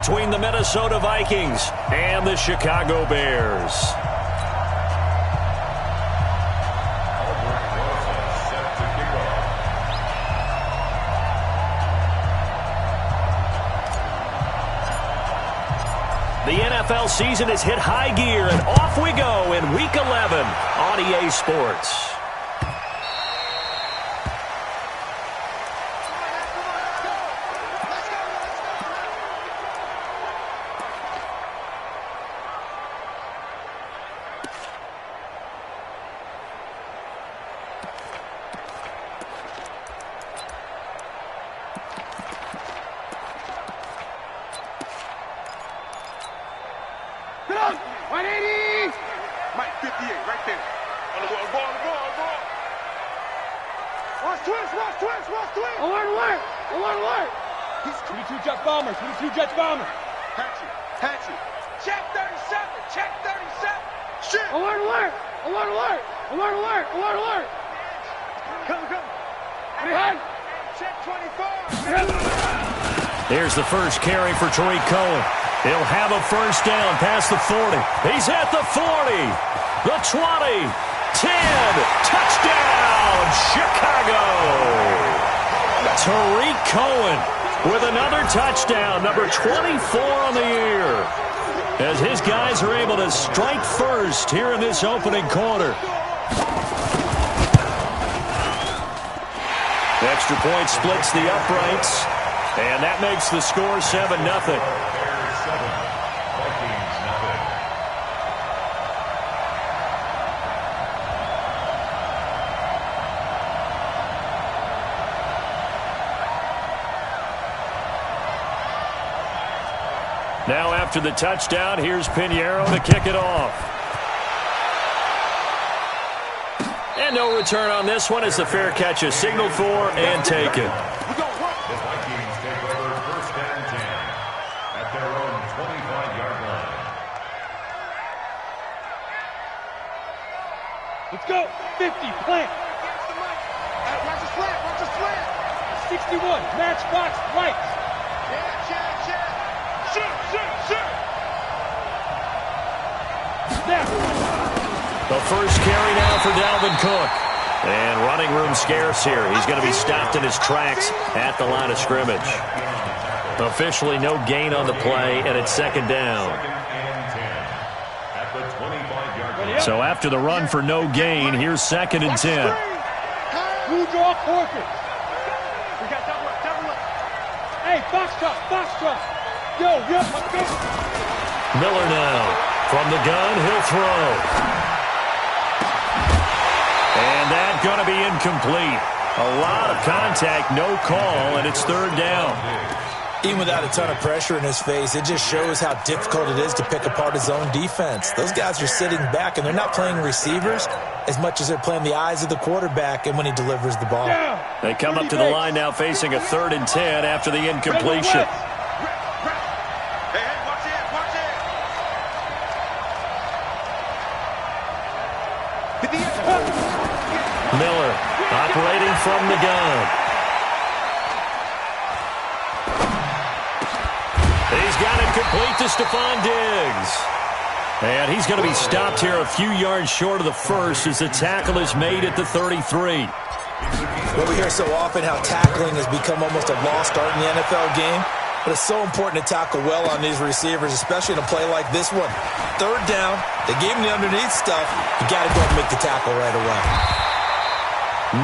Between the Minnesota Vikings and the Chicago Bears. The NFL season has hit high gear, and off we go in Week 11 on EA Sports. Here's the first carry for Tariq Cohen. He'll have a first down past the 40. He's at the 40, the 20, 10, touchdown, Chicago! Tariq Cohen with another touchdown, number 24 on the year, as his guys are able to strike first here in this opening quarter. Extra point splits the uprights, and that makes the score 7-0. Now after the touchdown, here's Pinheiro to kick it off. And no return on this one as the fair catch is signaled for and taken. The Vikings take over first and 10 at their own 25-yard line. Let's go. 50, plant. Watch the slant, watch the slant. 61, matchbox, lights. Shoot. Snap. The first carry now for Dalvin Cook. And running room scarce here. He's going to be stopped in his tracks at the line of scrimmage. Officially no gain on the play, and it's second down. So after the run for no gain, here's second and 10. Blue draw corker. We got double up. Hey, box truck. Yo, let's go. Miller now. From the gun, he'll throw. And that's going to be incomplete. A lot of contact, no call, and it's third down. Even without a ton of pressure in his face, it just shows how difficult it is to pick apart his own defense. Those guys are sitting back, and they're not playing receivers as much as they're playing the eyes of the quarterback and when he delivers the ball. They come up to the line now facing a 3rd and 10 after the incompletion. Miller operating from the gun. He's got it complete to Stephon Diggs. And he's going to be stopped here a few yards short of the first as the tackle is made at the 33. Well, we hear so often how tackling has become almost a lost art in the NFL game. But it's so important to tackle well on these receivers, especially in a play like this one. Third down, they gave him the underneath stuff. You got to go and make the tackle right away.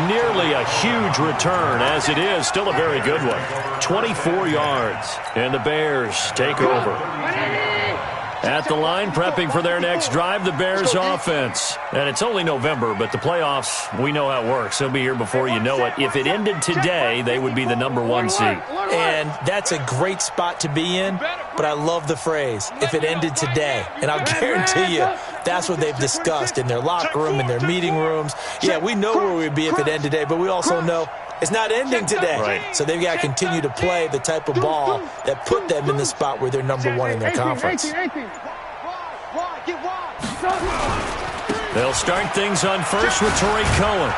Nearly a huge return, as it is still a very good one. 24 yards, and the Bears take over. At the line, prepping for their next drive, the Bears offense. And it's only November, but the playoffs, we know how it works. They'll be here before you know it. If it ended today, they would be the #1 seed. And that's a great spot to be in, but I love the phrase, if it ended today. And I'll guarantee you, that's what they've discussed in their locker room, in their meeting rooms. Yeah, we know where we'd be if it ended today, but we also know it's not ending today. Right. So they've got to continue to play the type of ball that put them in the spot where they're #1 in their conference. They'll start things on first with Tariq Cohen.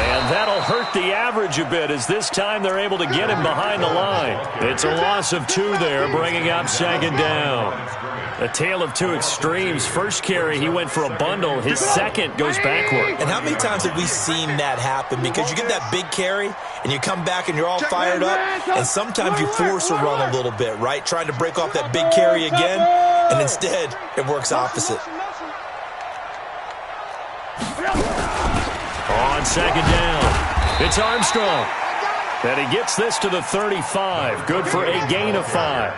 And that'll hurt the average a bit as this time they're able to get him behind the line. It's a loss of 2 there, bringing up second down. A tale of two extremes. First carry, he went for a bundle. His second goes backward. And how many times have we seen that happen? Because you get that big carry, and you come back and you're all fired up, and sometimes you force a run a little bit, right? Trying to break off that big carry again, and instead it works opposite. On second down, it's Armstrong. And he gets this to the 35. Good for a gain of 5.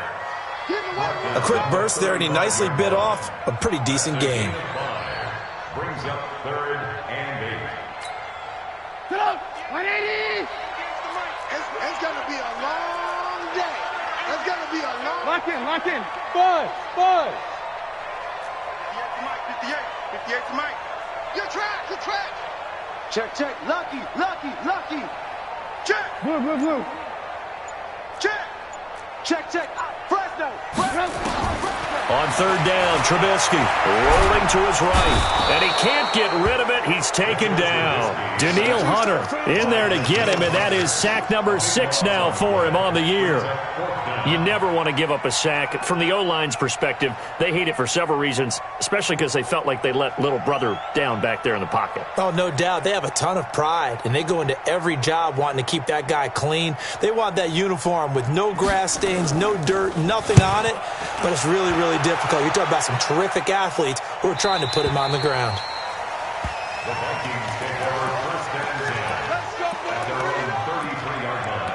A quick burst there, and he nicely bit off a pretty decent gain. Brings up 3rd and 8. Get up! 180! It's going to be a long day. It's going to be a long... Lock in. 5. 58 to Mike. Your track. Check. Lucky. Check. Blue. Check. Fresno. On third down, Trubisky rolling to his right. And he can't get rid of it. He's taken down. Danielle Hunter in there to get him, and that is sack number 6 now for him on the year. You never want to give up a sack. From the O-line's perspective, they hate it for several reasons, especially because they felt like they let little brother down back there in the pocket. Oh, no doubt. They have a ton of pride, and they go into every job wanting to keep that guy clean. They want that uniform with no grass stains, no dirt, nothing on it, but it's really, really difficult. You're talking about some terrific athletes who are trying to put him on the ground. The Vikings take over 1st and 10 at their own 33-yard line.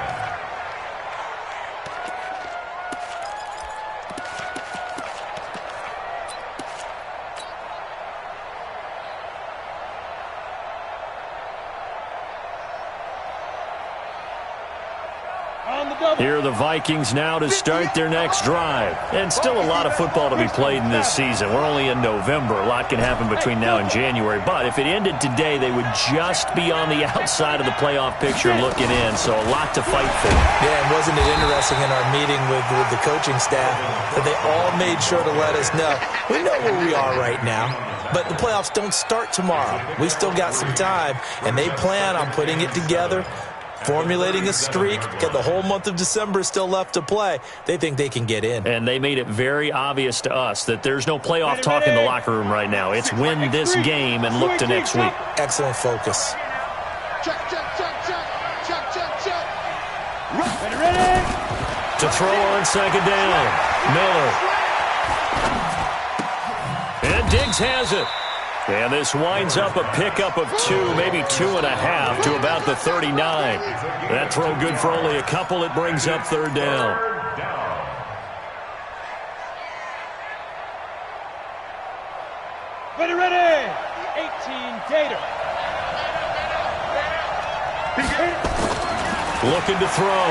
Here are the Vikings now to start their next drive. And still a lot of football to be played in this season. We're only in November. A lot can happen between now and January. But if it ended today, they would just be on the outside of the playoff picture looking in. So a lot to fight for. Yeah, and wasn't it interesting in our meeting with the coaching staff that they all made sure to let us know, we know where we are right now, but the playoffs don't start tomorrow. We still got some time, and they plan on putting it together, formulating a streak. Got the whole month of December still left to play. They think they can get in. And they made it very obvious to us that there's no playoff talk in the locker room right now. It's win this game and look to next week. Excellent focus. Check. Ready. To throw on second down, Miller. And Diggs has it. And this winds up a pickup of 2, maybe 2.5 to about the 39. That throw good for only a couple. It brings up third down. Ready. 18 Gator. Looking to throw.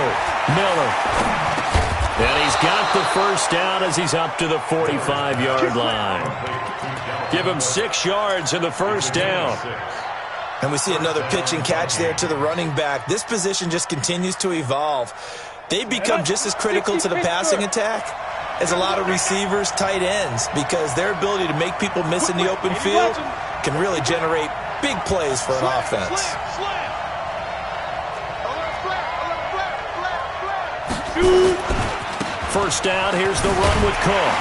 Miller. And he's got the first down as he's up to the 45-yard line. Give him 6 yards in the first down. And we see another pitch and catch there to the running back. This position just continues to evolve. They become just as critical to the passing attack as a lot of receivers, tight ends, because their ability to make people miss in the open field can really generate big plays for an offense. First down, here's the run with Cook.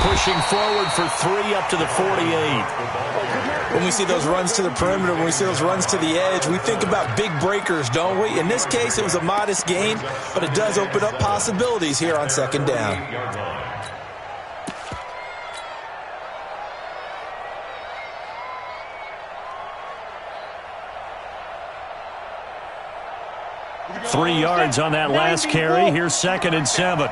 Pushing forward for 3 up to the 48. When we see those runs to the perimeter, when we see those runs to the edge, we think about big breakers, don't we? In this case, it was a modest gain, but it does open up possibilities here on second down. Three yards on that last carry. Here's 2nd and 7.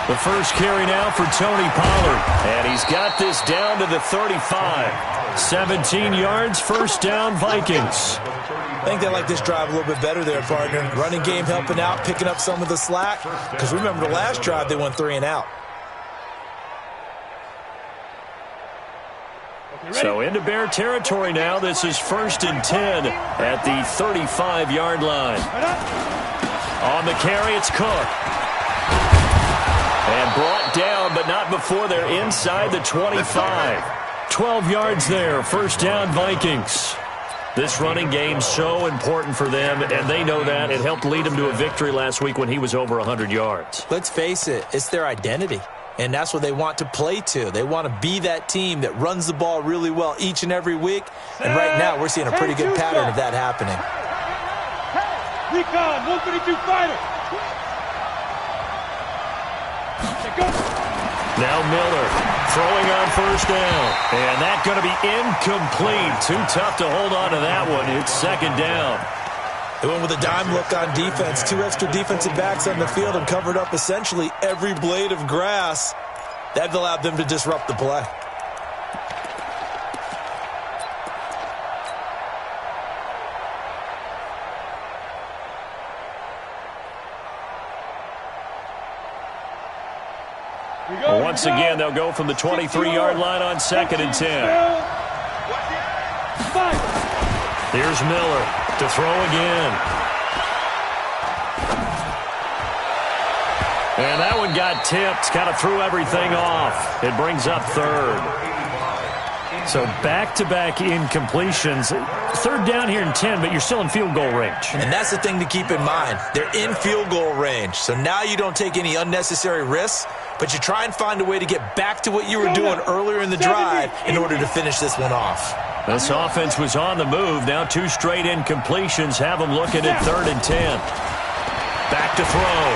The first carry now for Tony Pollard. And he's got this down to the 35. 17 yards, first down, Vikings. I think they like this drive a little bit better there, partner. Running game helping out, picking up some of the slack. Because remember the last drive, they went 3 and out. So into Bear territory now. This is 1st and 10 at the 35-yard line. On the carry, it's Cook. And brought down, but not before they're inside the 25. 12 yards there. First down, Vikings. This running game so important for them, and they know that. It helped lead them to a victory last week when he was over 100 yards. Let's face it, it's their identity, and that's what they want to play to. They want to be that team that runs the ball really well each and every week, and right now we're seeing a pretty good pattern of that happening. Recon, 152 fighter. Now Miller throwing on first down. And that's going to be incomplete. Too tough to hold on to that one. It's second down. They went with a dime look on defense. 2 extra defensive backs on the field and covered up essentially every blade of grass. That allowed them to disrupt the play. Once again, they'll go from the 23-yard line on 2nd and 10. Here's Miller to throw again. And that one got tipped, kind of threw everything off. It brings up 3rd. So back-to-back incompletions. 3rd down here in 10, but you're still in field goal range. And that's the thing to keep in mind. They're in field goal range. So now you don't take any unnecessary risks, but you try and find a way to get back to what you were doing earlier in the drive in order to finish this one off. This offense was on the move. Now 2 straight incompletions have them looking at 3rd and 10. Back to throw.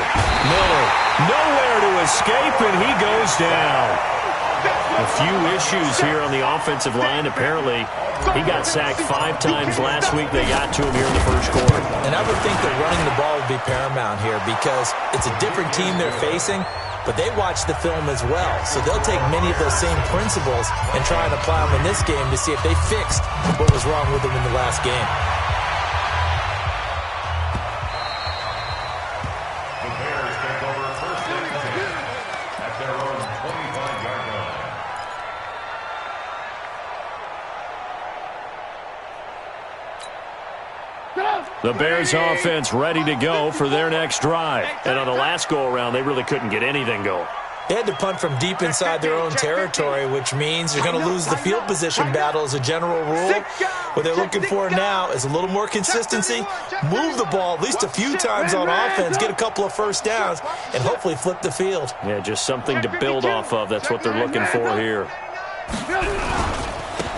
Miller nowhere to escape, and he goes down. A few issues here on the offensive line. Apparently, he got sacked 5 times last week. They got to him here in the first quarter. And I would think that running the ball would be paramount here because it's a different team they're facing, but they watch the film as well. So they'll take many of those same principles and try and apply them in this game to see if they fixed what was wrong with them in the last game. The Bears take over first and 10 at their own 25-yard line. The Bears offense ready to go for their next drive. And on the last go-around, they really couldn't get anything going. They had to punt from deep inside their own territory, which means you're going to lose the field position battle as a general rule. What they're looking for now is a little more consistency, move the ball at least a few times on offense, get a couple of first downs, and hopefully flip the field. Yeah, just something to build off of. That's what they're looking for here.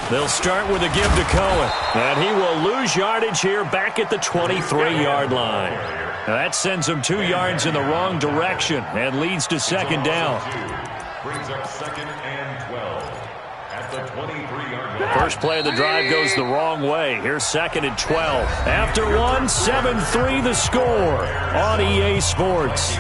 They'll start with a give to Cohen. And he will lose yardage here back at the 23-yard line. Now that sends him 2 yards in the wrong direction and leads to second down. Brings up 2nd and 12 at the 23-yard line. First play of the drive goes the wrong way. Here's 2nd and 12. After 1, 7-3 the score on EA Sports.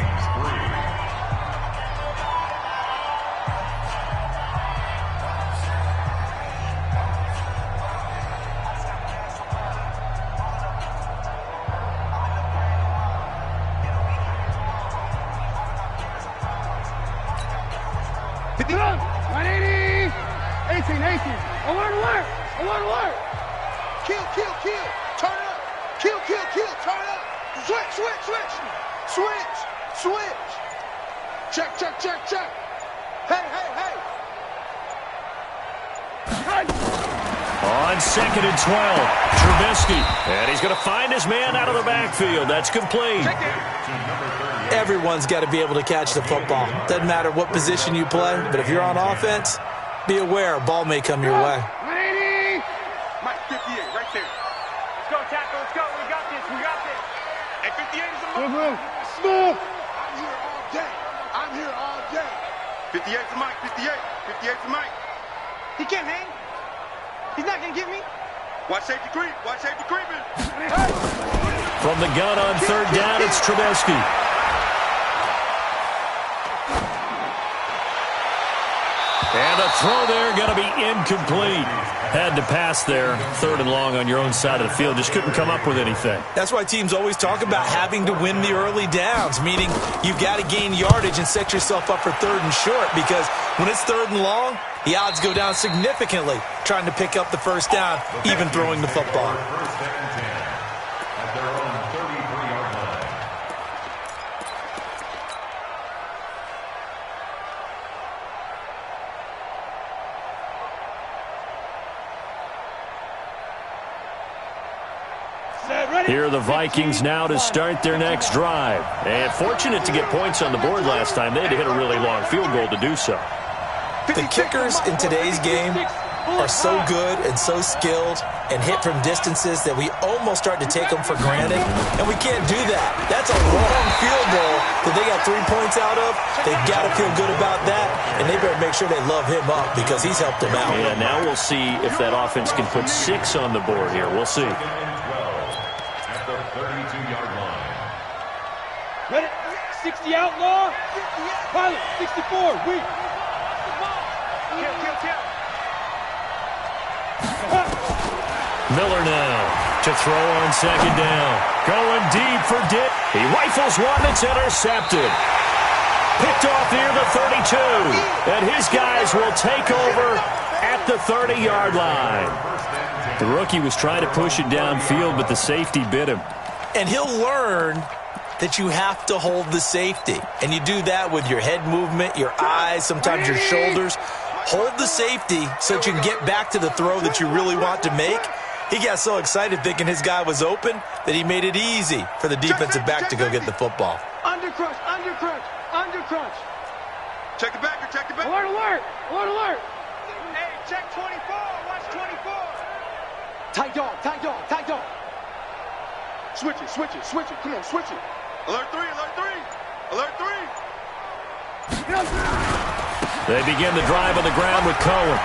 On 2nd and 12, Trubisky. And he's going to find his man out of the backfield. That's complete. Everyone's got to be able to catch the football. Doesn't matter what position you play, but if you're on offense, be aware a ball may come your way. 180. Mike, 58, right there. Let's go, tackle. Let's go. We got this. We got this. Hey, 58 is a move. Smooth. I'm here all day. I'm here all day. 58 to Mike. 58. 58 to Mike. He can't hang. He's not going to get me. Watch safety creep. Watch safety creeping. From the gun on 3rd down, it's Trubisky. And the throw there going to be incomplete. Had to pass there, 3rd and long on your own side of the field. Just couldn't come up with anything. That's why teams always talk about having to win the early downs, meaning you've got to gain yardage and set yourself up for 3rd and short, because when it's 3rd and long, the odds go down significantly trying to pick up the first down, even throwing the football. First and 10 at their own 33-yard line. Here are the Vikings now to start their next drive. And fortunate to get points on the board last time. They had to hit a really long field goal to do so. The kickers in today's game are so good and so skilled and hit from distances that we almost start to take them for granted, and we can't do that. That's a long field goal that they got 3 points out of. They've got to feel good about that, and they better make sure they love him up because he's helped them out. Yeah, now we'll see if that offense can put 6 on the board here. We'll see. At the 32-yard line. Ready? 60 outlaw. Pilot, 64. Weak. Miller now to throw on second down. Going deep for Dick. He rifles one. It's intercepted. Picked off near the 32. And his guys will take over at the 30-yard line. The rookie was trying to push it downfield, but the safety bit him. And he'll learn that you have to hold the safety. And you do that with your head movement, your eyes, sometimes your shoulders. Hold the safety so that you can get back to the throw that you really want to make. He got so excited thinking his guy was open that he made it easy for the defensive back to go get the football. Under crunch, under crunch, under crunch. Check the backer, check the backer. Alert, alert, alert, alert. Hey, check 24, watch 24. Tight dog, tight dog, tight dog. Switch it, switch it, switch it. Come on, switch it. Alert 3, alert 3. Alert 3. They begin the drive on the ground with Cohen.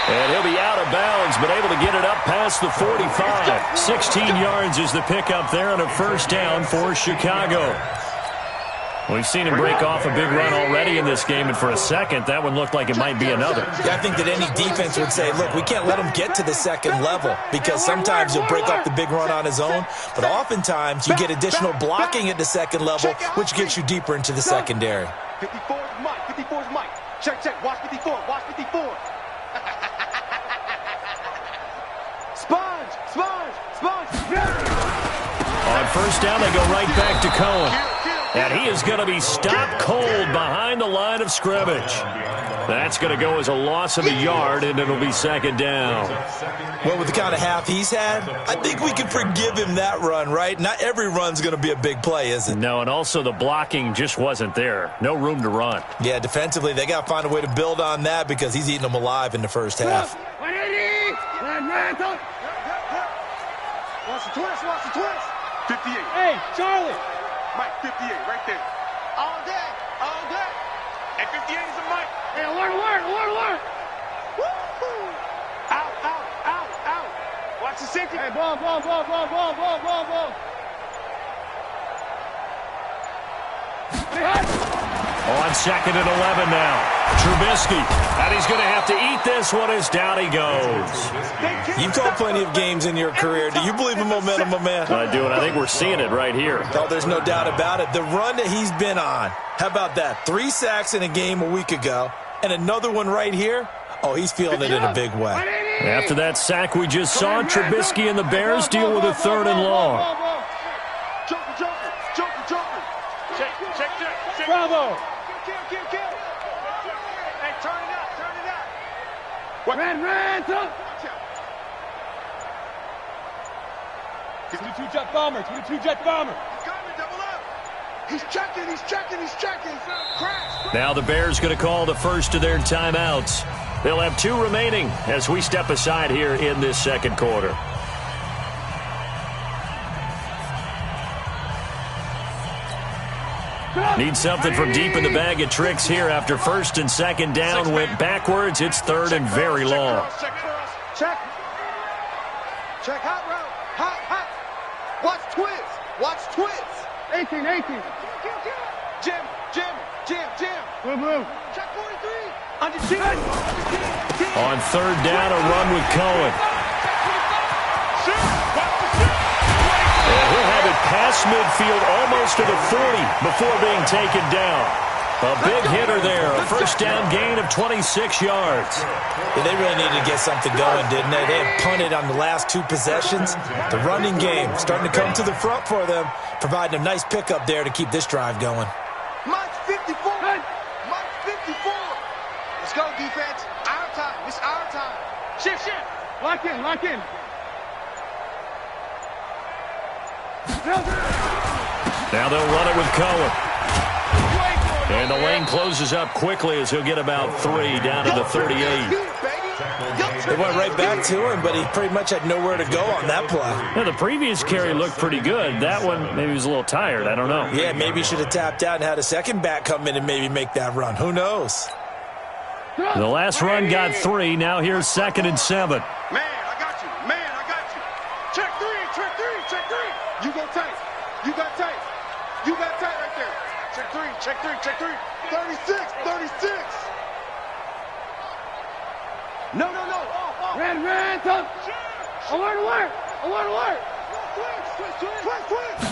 And he'll be out of bounds, but able to get it up past the 45. 16 yards is the pickup there on a first down for Chicago. We've seen him break off a big run already in this game, and for a second, that one looked like it might be another. Yeah, I think that any defense would say, look, we can't let him get to the second level because sometimes he'll break off the big run on his own, but oftentimes you get additional blocking at the second level, which gets you deeper into the secondary. 54 is Mike, 54 is Mike. Check, check, watch 54, watch 54. Sponge, sponge, sponge. On first down, they go right back to Cohen. And he is going to be stopped cold behind the line of scrimmage. That's going to go as a loss of a yard, and it'll be second down. Well, with the kind of half he's had, I think we can forgive him that run, right? Not every run's going to be a big play, is it? No, and also the blocking just wasn't there. No room to run. Yeah, defensively, they got to find a way to build on that because he's eating them alive in the first half. 180. Watch the twist, watch the twist. 58. Hey, Charlie. Mike, 58, right there. All day, all day. And 58 is a Mike. Hey, alert, alert, alert, alert. Woo-hoo. Out, out, out, out. Watch the safety. Hey, ball, ball, ball, ball, ball, ball, ball, ball. On second and 11 now. Trubisky. And he's going to have to eat this one as down he goes. You've called plenty of games in your career. Do you believe in momentum, my man? I do, and I think we're seeing it right here. Oh, there's no doubt about it. The run that he's been on. How about that? 3 sacks in a game a week ago, and another one right here. Oh, he's feeling it in a big way. After that sack we just saw, Trubisky and the Bears deal with a third and long. Joker, joker, joker, joker. Check, check, check, check. Bravo. Kill. Hey, turn it out, turn it out. What? Ran, throw. 22 jet bomber, 22 jet bomber. He's coming, double up. He's checking, he's checking, he's checking. Crash. Now the Bears going to call the first of their timeouts. They'll have 2 remaining as we step aside here in this second quarter. Need something from deep in the bag of tricks here after first and second down went backwards. It's third and very long. Check for us. Check. Check hot route. Hot, hot. Watch twist. Watch twist. 18. Jim. Blue, blue. Check 43. Under 10. On third down, a run with Cohen. And he'll have it past midfield almost to the 40 before being taken down. A big hitter there. A first down gain of 26 yards. Yeah, they really needed to get something going, didn't they? They had punted on the last 2 possessions. The running game starting to come to the front for them, providing a nice pickup there to keep this drive going. Mike's 54. Mike's 54. Let's go, defense. Our time. It's our time. Shift. Lock in. Now they'll run it with Cohen. And the lane closes up quickly as he'll get about 3 down to the 38. They went right back to him, but he pretty much had nowhere to go on that play. Yeah, the previous carry looked pretty good. That one, maybe he was a little tired. I don't know. Yeah, maybe he should have tapped out and had a second back come in and maybe make that run. Who knows? The last run got 3. Now here's 2nd and 7. Man, I got you. Man, I got you. Check 3, check 3, check 3. You go tight. You got tight. You got tight right there. Check 3, check 3, check 3. 36, 36. No. Red, come. Alert. Twist.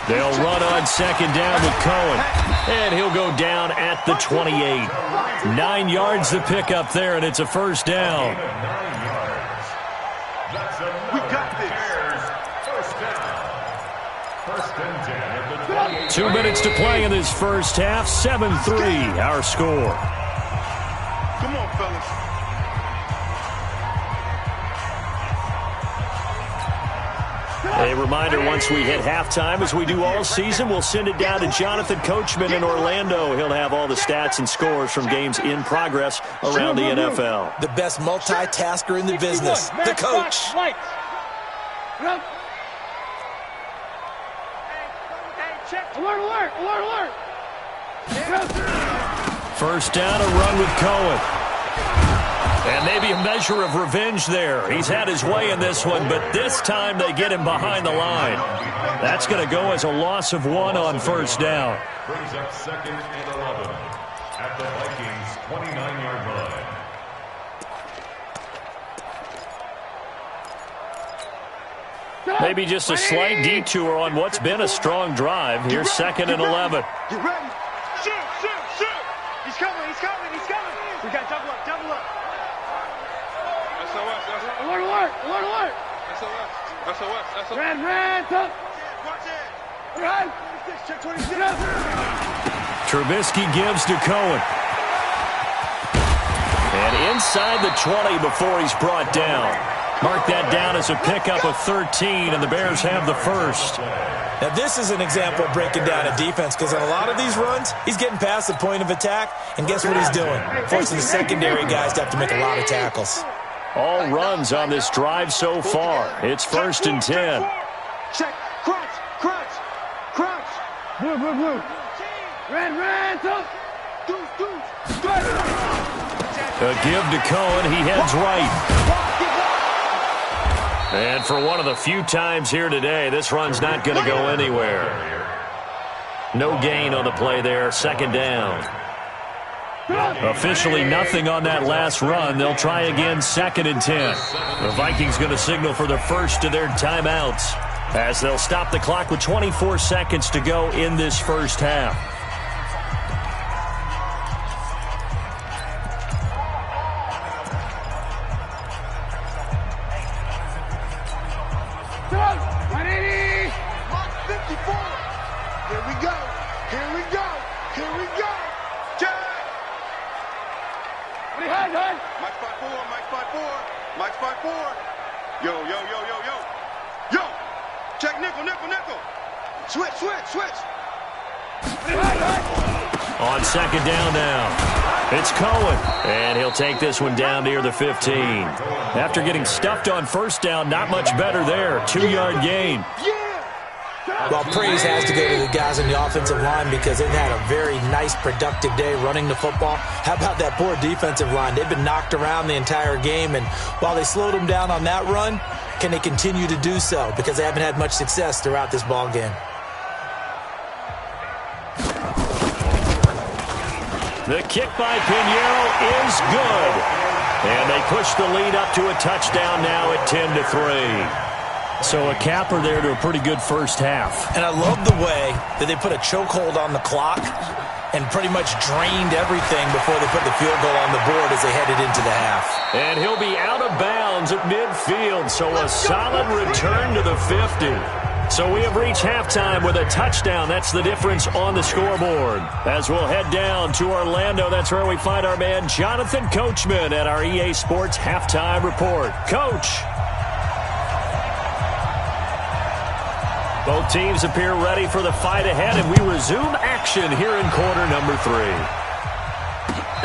They'll run on 2nd down with Cohen. And he'll go down at the 28. 9 yards to pick up there, and it's a 1st down. We got this. 2 minutes to play in this first half. 7-3, our score. Come on, fellas. A reminder, once we hit halftime, as we do all season, we'll send it down to Jonathan Coachman in Orlando. He'll have all the stats and scores from games in progress around the NFL. The best multitasker in the business, the coach. Alert. 1st down, a run with Cohen. And maybe a measure of revenge there. He's had his way in this one, but this time they get him behind the line. That's going to go as a loss of 1 on 1st down. Brings up 2nd and 11 at the Vikings' 29-yard line. Maybe just a slight detour on what's been a strong drive. Here's 2nd and 11. You ready? Shoot. He's coming. We got double up. Alert. SOS. Red, come. Watch it. Run. Check 26. Trubisky gives to Cohen. And inside the 20 before he's brought down. Mark that down as a pickup of 13, and the Bears have the 1st. Now, this is an example of breaking down a defense, because on a lot of these runs, he's getting past the point of attack, and guess what he's doing? Forcing the secondary guys to have to make a lot of tackles. All runs on this drive so far. It's 1st and 10. Check. Crunch. Blue. Red, come. Deuce. A give to Cohen. He heads right. And for one of the few times here today, this run's not going to go anywhere. No gain on the play there. 2nd down. Officially nothing on that last run. They'll try again 2nd and 10. The Vikings going to signal for the first of their timeouts as they'll stop the clock with 24 seconds to go in this first half. Mike's 5-4. Yo. Check nickel. Switch. On 2nd down now. It's Cohen. And he'll take this one down near the 15. After getting stuffed on 1st down, not much better there. 2-yard gain. Well, praise has to go to the guys in the offensive line because they've had a very nice, productive day running the football. How about that poor defensive line? They've been knocked around the entire game, and while they slowed them down on that run, can they continue to do so? Because they haven't had much success throughout this ball game. The kick by Pinheiro is good. And they push the lead up to a touchdown now at 10-3. So a capper there to a pretty good first half. And I love the way that they put a chokehold on the clock and pretty much drained everything before they put the field goal on the board as they headed into the half. And he'll be out of bounds at midfield, so a solid return to the 50. So we have reached halftime with a touchdown. That's the difference on the scoreboard. As we'll head down to Orlando, that's where we find our man Jonathan Coachman at our EA Sports Halftime Report. Coach. Both teams appear ready for the fight ahead, and we resume action here in quarter number 3.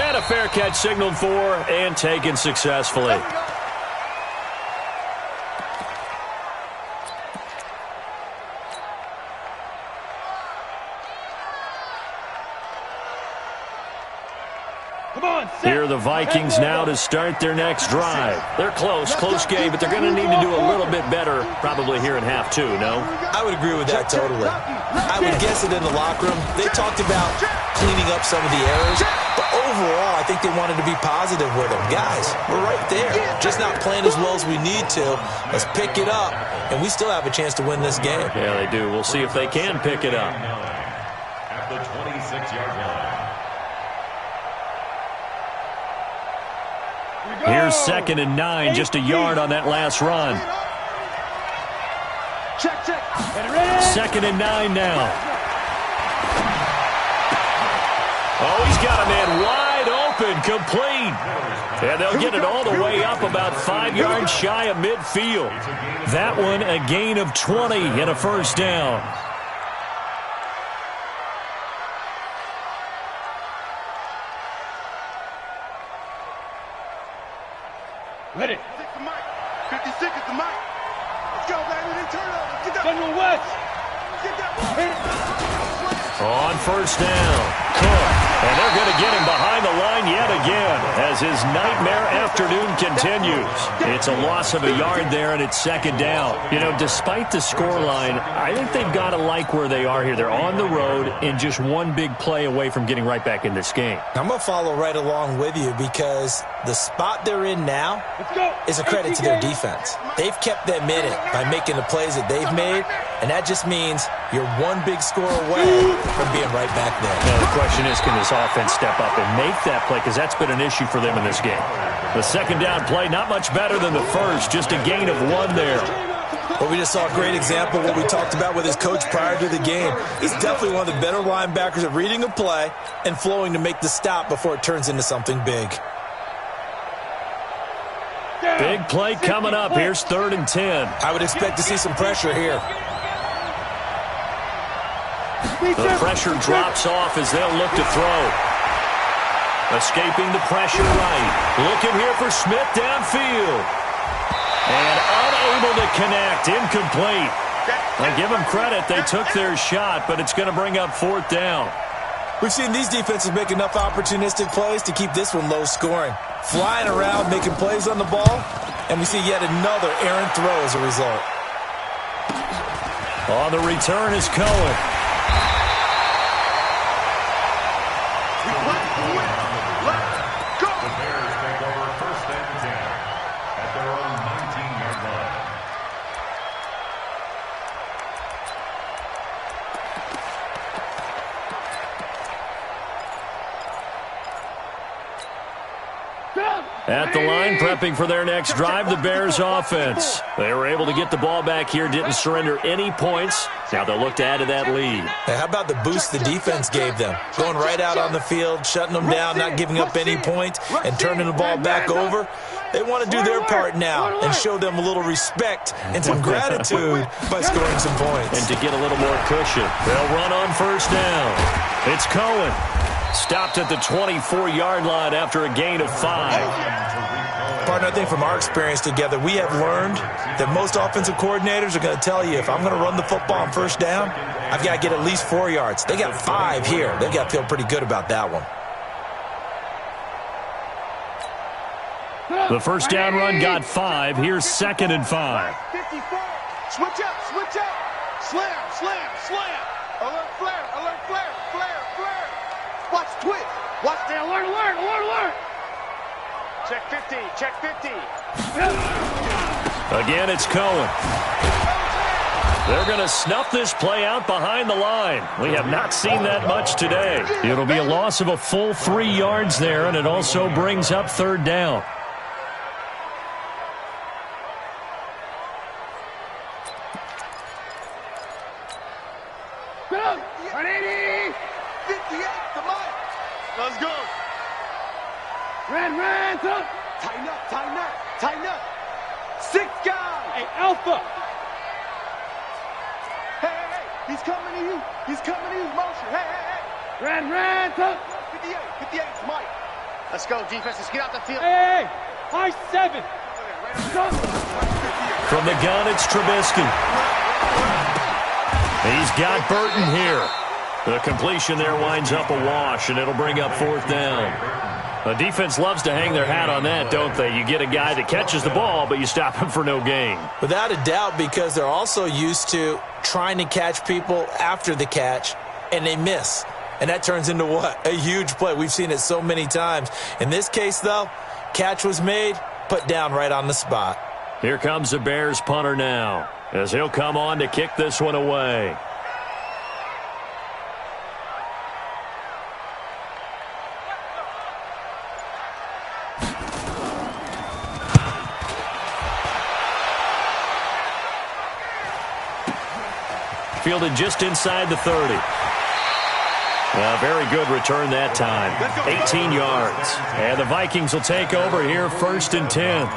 And a fair catch signaled for and taken successfully. Here are the Vikings now to start their next drive. They're close game, but they're going to need to do a little bit better probably here in half 2, no? I would agree with that totally. I would guess it in the locker room. They talked about cleaning up some of the errors, but overall, I think they wanted to be positive with them. Guys, we're right there. Just not playing as well as we need to. Let's pick it up, and we still have a chance to win this game. Yeah, they do. We'll see if they can pick it up. At the 26-yard line. Here's 2nd and 9, just a yard on that last run. Check. 2nd and 9 now. Oh, he's got a man wide open, complete. And they'll get it all the way up about 5 yards shy of midfield. That one a gain of 20 and a first down. Ready. 56 is the mic. Let's go, baby. Then turn over. Get that. General West. Get that. On first down, Cook. And they're going to get him behind the line yet again as his nightmare afternoon continues. It's a loss of a yard there, and it's 2nd down. You know, despite the scoreline, I think they've got to like where they are here. They're on the road and just one big play away from getting right back in this game. I'm going to follow right along with you because the spot they're in now is a credit to their defense. They've kept them in it by making the plays that they've made, and that just means you're one big score away from being right back there. Now, the question is, can this offense step up and make that play? Because that's been an issue for them in this game. The 2nd down play, not much better than the first, just a gain of 1 there. Well, we just saw a great example of what we talked about with his coach prior to the game. He's definitely one of the better linebackers at reading a play and flowing to make the stop before it turns into something big. Big play coming up. Here's 3rd and 10. I would expect to see some pressure here. The pressure drops off as they'll look to throw. Escaping the pressure right. Looking here for Smith downfield. And unable to connect. Incomplete. I give them credit. They took their shot, but it's going to bring up 4th down. We've seen these defenses make enough opportunistic plays to keep this one low scoring. Flying around, making plays on the ball, and we see yet another errant throw as a result. On the return is Cohen. The Bears take over 1st and 10 at their own 19-yard line. At the line, prepping for their next drive, the Bears offense. They were able to get the ball back here, didn't surrender any points. Now they'll look to add to that lead. Hey, how about the boost the defense gave them? Going right out on the field, shutting them down, not giving up any points, and turning the ball back over. They want to do their part now and show them a little respect and some gratitude by scoring some points. And to get a little more cushion, they'll run on first down. It's Cohen. Stopped at the 24-yard line after a gain of 5. Partner, I think from our experience together, we have learned that most offensive coordinators are going to tell you, if I'm going to run the football on first down, I've got to get at least 4 yards. They got 5 here. They've got to feel pretty good about that one. The first down run got 5. Here's 2nd and 5. 54. Switch up. Slam. Alert, flare. Watch twitch. Watch the alert. Check 50. Again, it's Cohen. They're going to snuff this play out behind the line. We have not seen that much today. It'll be a loss of a full 3 yards there, and it also brings up 3rd down. Let's go. Ran, up. Tighten up. 6 guys. Hey, Alpha. Hey. He's coming to you. He's coming to you. Motion. Hey, hey, hey. Ran, touch. 58. 58. It's Mike. Let's go, defense. Let's get out the field. Hey, high 7. From the gun, it's Trubisky. He's got Burton here. The completion there winds up a wash, and it'll bring up 4th down. The defense loves to hang their hat on that, don't they? You get a guy that catches the ball, but you stop him for no gain. Without a doubt, because they're also used to trying to catch people after the catch, and they miss. And that turns into what? A huge play. We've seen it so many times. In this case, though, catch was made, put down right on the spot. Here comes the Bears punter now, as he'll come on to kick this one away. Fielded just inside the 30. A very good return that time. 18 yards. And the Vikings will take over here, 1st and 10.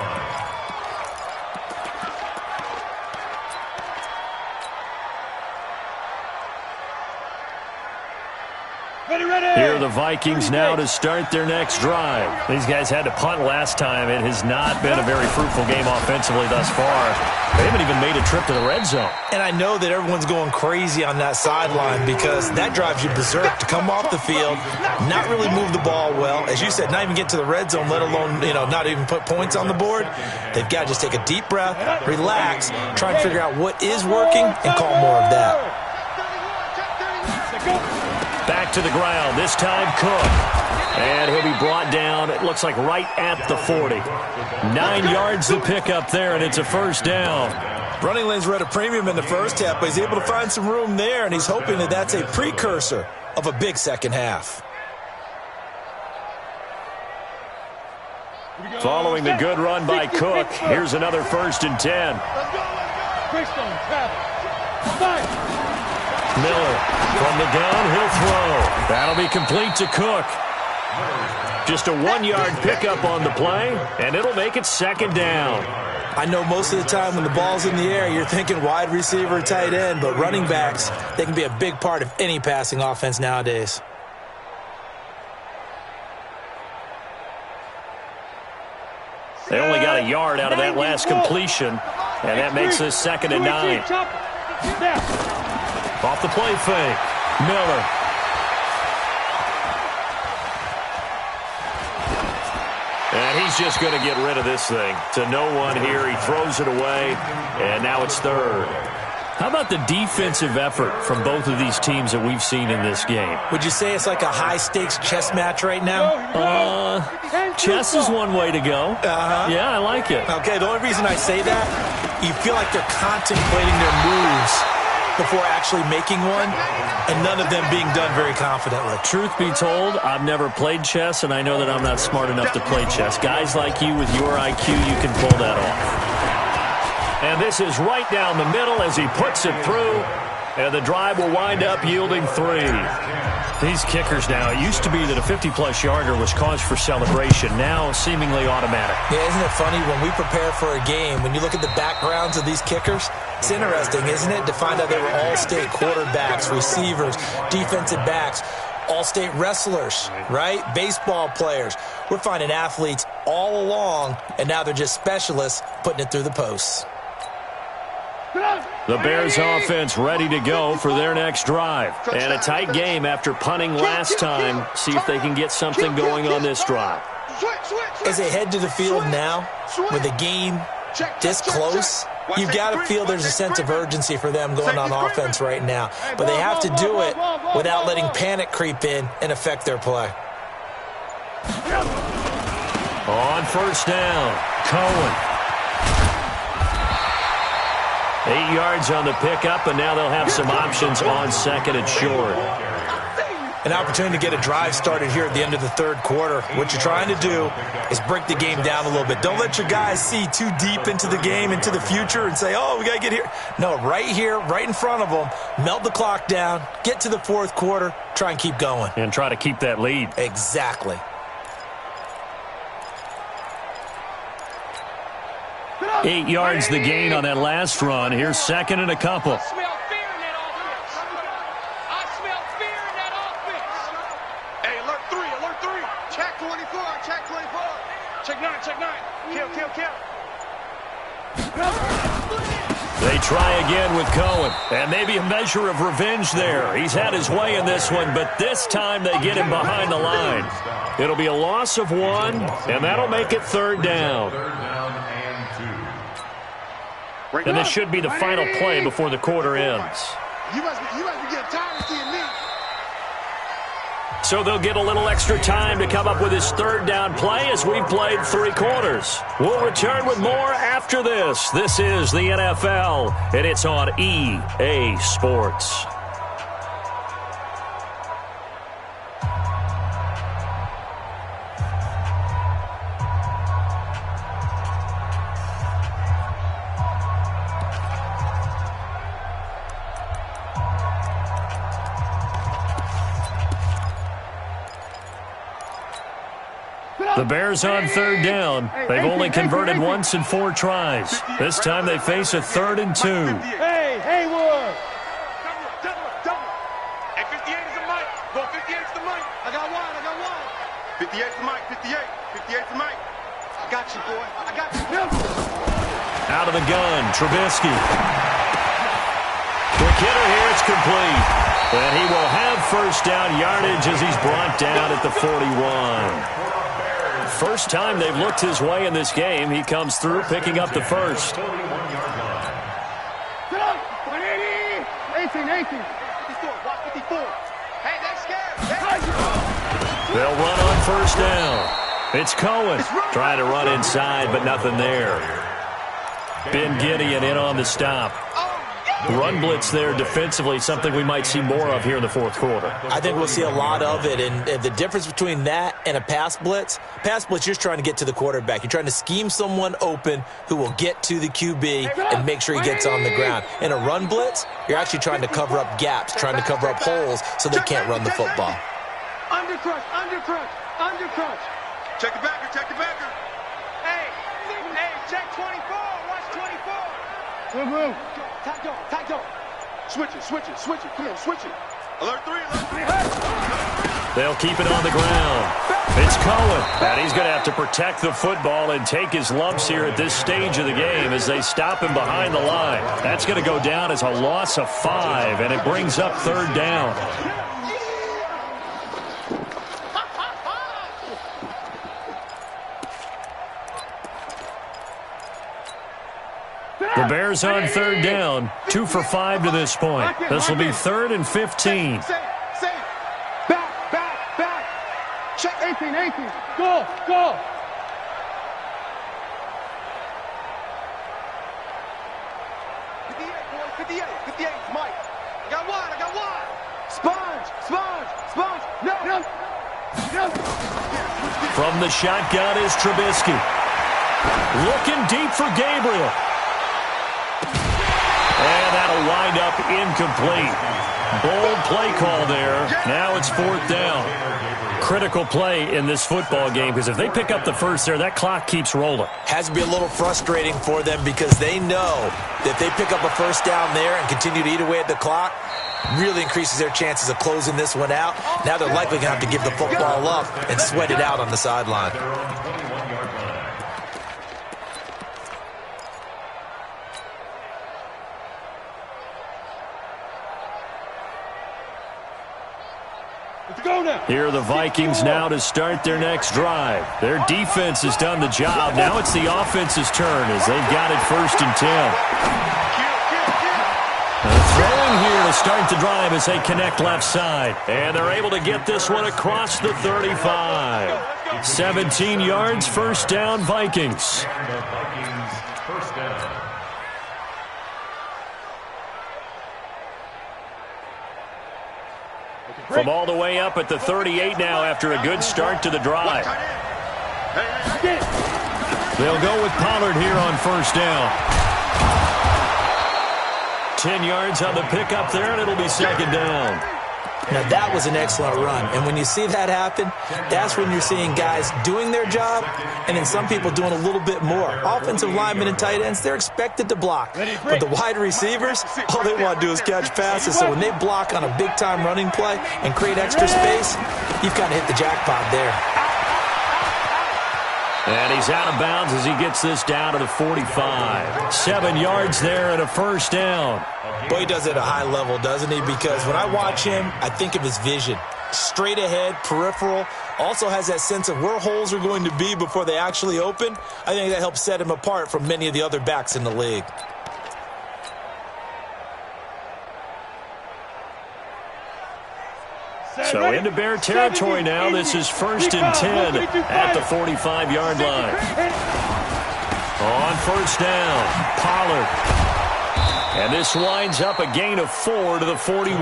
Here are the Vikings now to start their next drive. These guys had to punt last time. It has not been a very fruitful game offensively thus far. They haven't even made a trip to the red zone. And I know that everyone's going crazy on that sideline because that drives you berserk to come off the field, not really move the ball well. As you said, not even get to the red zone, let alone, not even put points on the board. They've got to just take a deep breath, relax, try and figure out what is working, and call more of that. Back to the ground, this time Cook. And he'll be brought down, it looks like right at the 40. 9 yards to pick up there, and it's a 1st down. Running lanes were at a premium in the first half, but he's able to find some room there, and he's hoping that that's a precursor of a big second half. Following the good run by Cook, here's another 1st and 10. Miller from the gun, he'll throw. That'll be complete to Cook. Just a 1-yard pickup on the play, and it'll make it 2nd down. I know most of the time when the ball's in the air, you're thinking wide receiver, tight end, but running backs, they can be a big part of any passing offense nowadays. They only got a yard out of that last completion, and that makes this 2nd and 9. Off the play fake, Miller. And he's just going to get rid of this thing. To no one here, he throws it away, and now it's 3rd. How about the defensive effort from both of these teams that we've seen in this game? Would you say it's like a high-stakes chess match right now? Chess is one way to go. Yeah, I like it. Okay, the only reason I say that, you feel like they're contemplating their moves before actually making one, and none of them being done very confidently. Truth be told, I've never played chess, and I know that I'm not smart enough to play chess. Guys like you with your IQ, you can pull that off. And this is right down the middle as he puts it through, and the drive will wind up yielding 3. These kickers now, it used to be that a 50-plus yarder was cause for celebration, now seemingly automatic. Yeah, isn't it funny when we prepare for a game, when you look at the backgrounds of these kickers, it's interesting, isn't it, to find out they were all-state quarterbacks, receivers, defensive backs, all-state wrestlers, right? Baseball players. We're finding athletes all along, and now they're just specialists putting it through the posts. The Bears offense ready to go for their next drive. And a tight game after punting last time. See if they can get something going on this drive. As they head to the field now, with the game this close, you've got to feel there's a sense of urgency for them going on offense right now. But they have to do it without letting panic creep in and affect their play. On 1st down, Cohen. 8 yards on the pickup, and now they'll have some options on 2nd and short. An opportunity to get a drive started here at the end of the 3rd quarter. What you're trying to do is break the game down a little bit. Don't let your guys see too deep into the game, into the future, and say, oh, we got to get here. No, right here, right in front of them, melt the clock down, get to the 4th quarter, try and keep going. And try to keep that lead. Exactly. 8 yards the gain on that last run. Here's 2nd and a couple. Check nine, check nine. Kill, kill, kill. They try again with Cohen, and maybe a measure of revenge there. He's had his way in this one, but this time they get him behind the line. It'll be a loss of 1, and that'll make it 3rd down. And this should be the final play before the quarter ends. You must be getting tired of seeing me. So they'll get a little extra time to come up with his 3rd down play as we've played 3 quarters. We'll return with more after this. This is the NFL, and it's on EA Sports. The Bears on 3rd down. They've only converted once in 4 tries. This time they face a 3rd and 2. Hey, Haywood! Double. Hey, 58 is the mic. Go 58 is the mic. I got one. 58 is the mic. 58 is the mic. I got you, boy. I got you. Out of the gun, Trubisky. Quick hitter here, it's complete. And he will have 1st down yardage as he's brought down at the 41. First time they've looked his way in this game. He comes through picking up the 1st. 18. 54. Watch 54. Hey, they're scared. They'll run on 1st down. It's Cohen trying to run inside, but nothing there. Ben Gideon in on the stop. Run blitz there defensively, something we might see more of here in the 4th quarter. I think we'll see a lot of it, and the difference between that and a pass blitz, you're just trying to get to the quarterback. You're trying to scheme someone open who will get to the QB and make sure he gets on the ground. In a run blitz, you're actually trying to cover up gaps, trying to cover up holes so they can't run the football. Undercrush. Check the backer. Hey, check 24. Watch 24. Move. Tight dog. Switch it. Come on, switch it. Alert 3. They'll keep it on the ground. It's Cohen, and he's going to have to protect the football and take his lumps here at this stage of the game as they stop him behind the line. That's going to go down as a loss of 5, and it brings up 3rd down. The Bears on 3rd down, 2 for 5 to this point. This will be 3rd and 15. Back. Check 18. Go. 58, Mike. I got one. Sponge. No. From the shotgun is Trubisky. Looking deep for Gabriel. And that'll wind up incomplete. Bold play call there. Now it's 4th down. Critical play in this football game because if they pick up the 1st there, that clock keeps rolling. Has to be a little frustrating for them because they know that if they pick up a 1st down there and continue to eat away at the clock, really increases their chances of closing this one out. Now they're likely going to have to give the football up and sweat it out on the sideline. Here are the Vikings now to start their next drive. Their defense has done the job. Now it's the offense's turn as they've got it 1st and 10. Throwing here to start the drive as they connect left side. And they're able to get this one across the 35. 17 yards, 1st down, Vikings. First down. From all the way up at the 38 now after a good start to the drive. They'll go with Pollard here on 1st down. 10 yards on the pickup there, and it'll be 2nd down. Now, that was an excellent run. And when you see that happen, that's when you're seeing guys doing their job and then some people doing a little bit more. Offensive linemen and tight ends, they're expected to block. But the wide receivers, all they want to do is catch passes. So when they block on a big-time running play and create extra space, you've kind of hit the jackpot there. And he's out of bounds as he gets this down to the 45. 7 yards there and a first down. Boy, he does it at a high level, doesn't he? Because when I watch him, I think of his vision. Straight ahead, peripheral, also has that sense of where holes are going to be before they actually open. I think that helps set him apart from many of the other backs in the league. So into Bear territory now. This is 1st and 10 at the 45-yard line. On first down, Pollard. And this winds up a gain of 4 to the 41.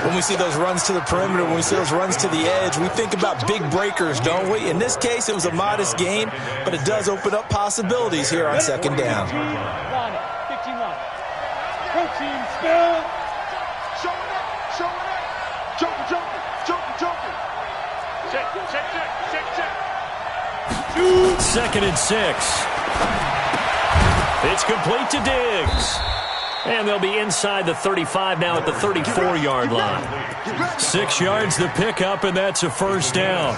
When we see those runs to the perimeter, when we see those runs to the edge, we think about big breakers, don't we? In this case, it was a modest gain, but it does open up possibilities here on second down. 15 line. Protein spill. Second and 6. It's complete to Diggs. And they'll be inside the 35 now at the 34-yard line. 6 yards the pickup, and that's a first down.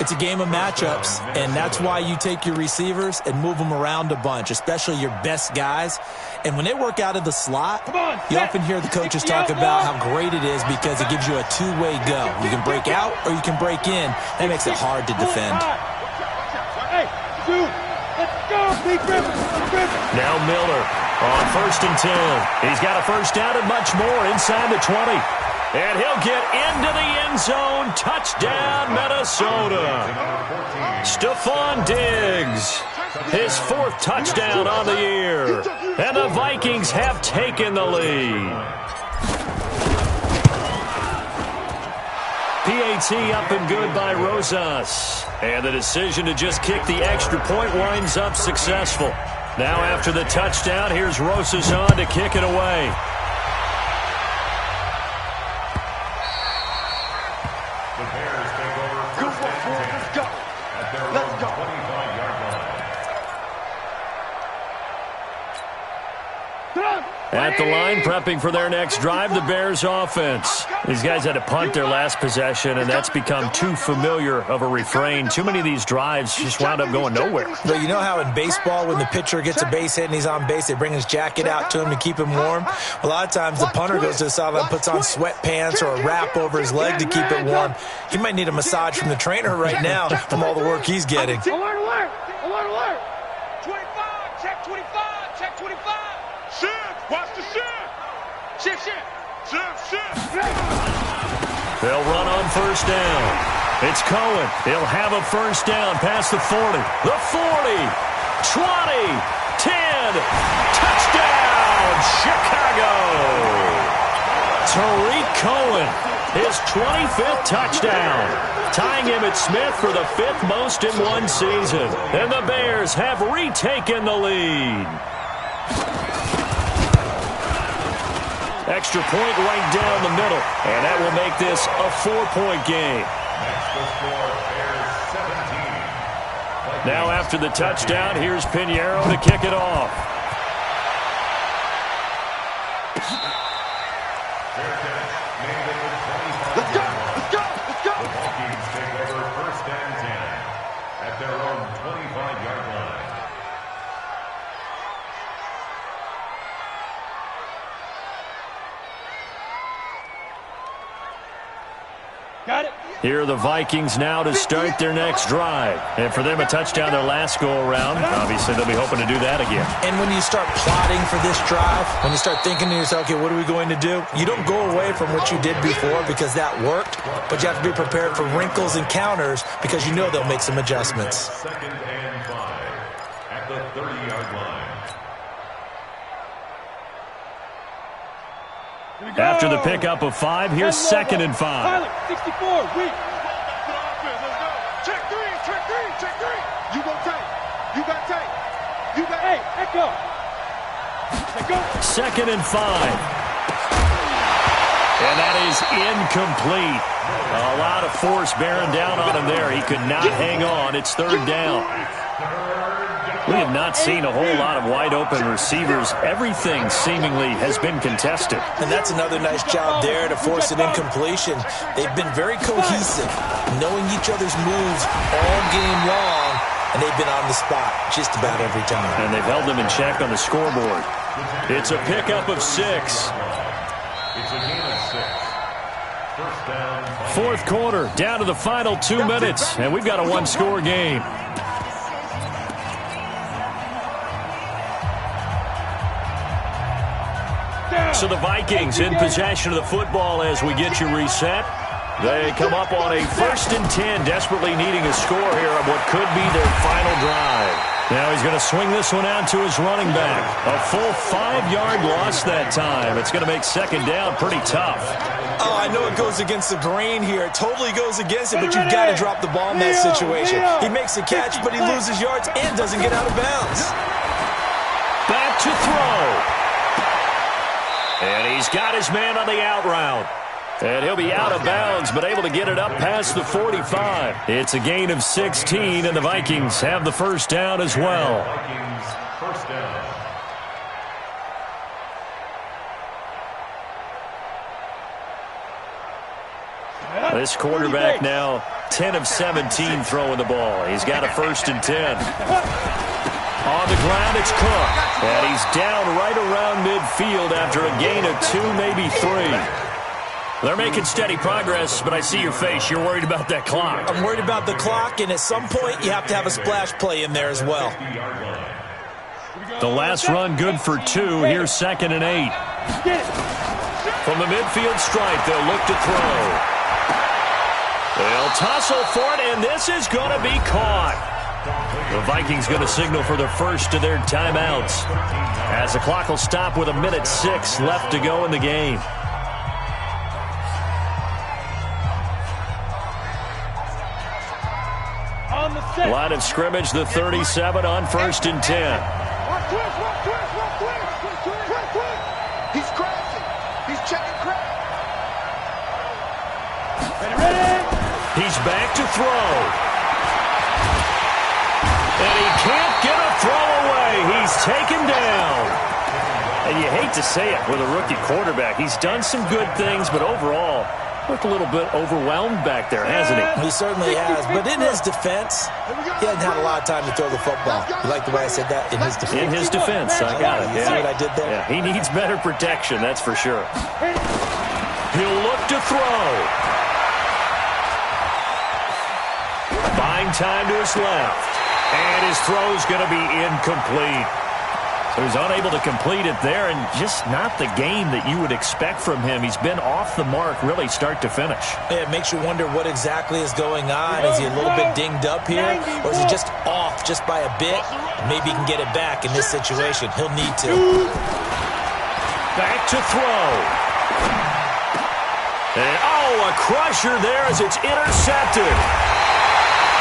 It's a game of matchups, and that's why you take your receivers and move them around a bunch, especially your best guys. And when they work out of the slot, you often hear the coaches talk about how great it is because it gives you a two-way go. You can break out or you can break in. That makes it hard to defend. Hey, dude, let's go, Big River. Now Miller on 1st and 10. He's got a first down and much more inside the 20. And he'll get into the end zone. Touchdown, Minnesota. Stephon Diggs, his 4th touchdown on the year. And the Vikings have taken the lead. PAT up and good by Rosas. And the decision to just kick the extra point winds up successful. Now after the touchdown, here's Rosas on to kick it away. At the line, prepping for their next drive, the Bears offense. These guys had to punt their last possession, and that's become too familiar of a refrain. Too many of these drives just wound up going nowhere. But you know how in baseball, when the pitcher gets a base hit and he's on base, they bring his jacket out to him to keep him warm? A lot of times the punter goes to the sideline, puts on sweatpants or a wrap over his leg to keep it warm. He might need a massage from the trainer right now from all the work he's getting. Alert, alert, alert, alert. 25, check 25, check 25. Shift! Watch the shift! Shift, shift. Shift! They'll run on first down. It's Cohen. He'll have a first down past the 40. The 40. 20. 10. Touchdown, Chicago. Tariq Cohen, his 25th touchdown. Tying him at Smith for the 5th most in one season. And the Bears have retaken the lead. Extra point right down the middle. And that will make this a 4-point game. Now after the touchdown, here's Pinheiro to kick it off. Let's go! Let's go! Let's go! The Vikings take over 1st and 10 at their own 25-yard line. Got it. Here are the Vikings now to start their next drive. And for them, a touchdown their last go-around. Obviously, they'll be hoping to do that again. And when you start plotting for this drive, when you start thinking to yourself, okay, what are we going to do? You don't go away from what you did before because that worked, but you have to be prepared for wrinkles and counters because you know they'll make some adjustments. 2nd and 5 at the 30-yard line. After the pickup of 5, here's 2nd and 5. Pilot, 64, weak. Check three. You go take. You got take. You got Hey, echo. Let go. 2nd and 5. And that is incomplete. A lot of force bearing down on him there. He could not hang on. It's 3rd down. We have not seen a whole lot of wide-open receivers. Everything seemingly has been contested. And that's another nice job there to force an incompletion. They've been very cohesive, knowing each other's moves all game long, and they've been on the spot just about every time. And they've held them in check on the scoreboard. It's a pickup of 6. It's a gain of 6. First down. Fourth quarter, down to the final 2 minutes, and we've got a one-score game. So the Vikings in possession of the football as we get you reset. They come up on a 1st and 10, desperately needing a score here on what could be their final drive. Now he's going to swing this one out to his running back. A full 5-yard loss that time. It's going to make second down pretty tough. Oh, I know it goes against the grain here. It totally goes against it, but you've got to drop the ball in that situation. He makes a catch, but he loses yards and doesn't get out of bounds. Back to throw. And he's got his man on the out route. And he'll be out of bounds, but able to get it up past the 45. It's a gain of 16, and the Vikings have the first down as well. Vikings first down. This quarterback now 10 of 17 throwing the ball. He's got a 1st and 10. On the ground, it's Cook. And he's down right around midfield after a gain of 2, maybe 3. They're making steady progress, but I see your face. You're worried about that clock. I'm worried about the clock, and at some point, you have to have a splash play in there as well. The last run good for 2. Here's 2nd and 8. From the midfield stripe, they'll look to throw. They'll tussle for it, and this is going to be caught. The Vikings going to signal for the first of their timeouts, as the clock will stop with 1:06 left to go in the game. Line of scrimmage, the 37 on 1st and 10. He's crashing. He's checking crack. He's back to throw. And he can't get a throw away. He's taken down. And you hate to say it with a rookie quarterback. He's done some good things, but overall, looked a little bit overwhelmed back there, hasn't he? He certainly has. But in his defense, he hasn't had a lot of time to throw the football. You like the way I said that? In his defense. In his defense, I got it. You see what I did there? Yeah, he needs better protection, that's for sure. He'll look to throw. Buying time to his left. And his throw's going to be incomplete. So he's unable to complete it there, and just not the game that you would expect from him. He's been off the mark really start to finish. Yeah, it makes you wonder what exactly is going on. Is he a little bit dinged up here, or is he just off just by a bit? Maybe he can get it back in this situation. He'll need to. Back to throw. And, a crusher there as it's intercepted.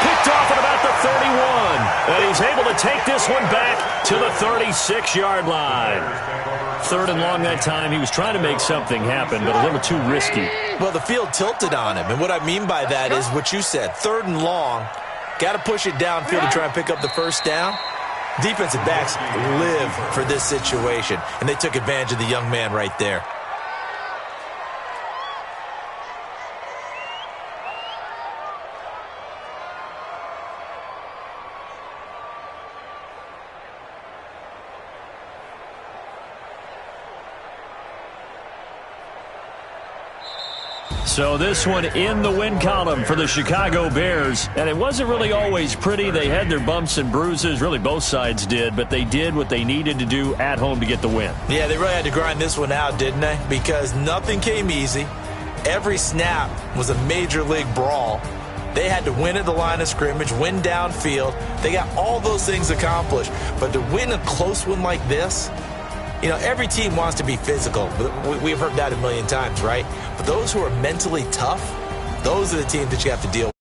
Picked off at about the 31. And he's able to take this one back to the 36-yard line. 3rd and long that time. He was trying to make something happen, but a little too risky. Well, the field tilted on him. And what I mean by that is what you said. 3rd and long. Got to push it downfield to try and pick up the first down. Defensive backs live for this situation. And they took advantage of the young man right there. So this one in the win column for the Chicago Bears. And it wasn't really always pretty. They had their bumps and bruises. Really, both sides did. But they did what they needed to do at home to get the win. Yeah, they really had to grind this one out, didn't they? Because nothing came easy. Every snap was a major league brawl. They had to win at the line of scrimmage, win downfield. They got all those things accomplished. But to win a close one like this, you know, every team wants to be physical. We've heard that a million times, right? But those who are mentally tough, those are the teams that you have to deal with.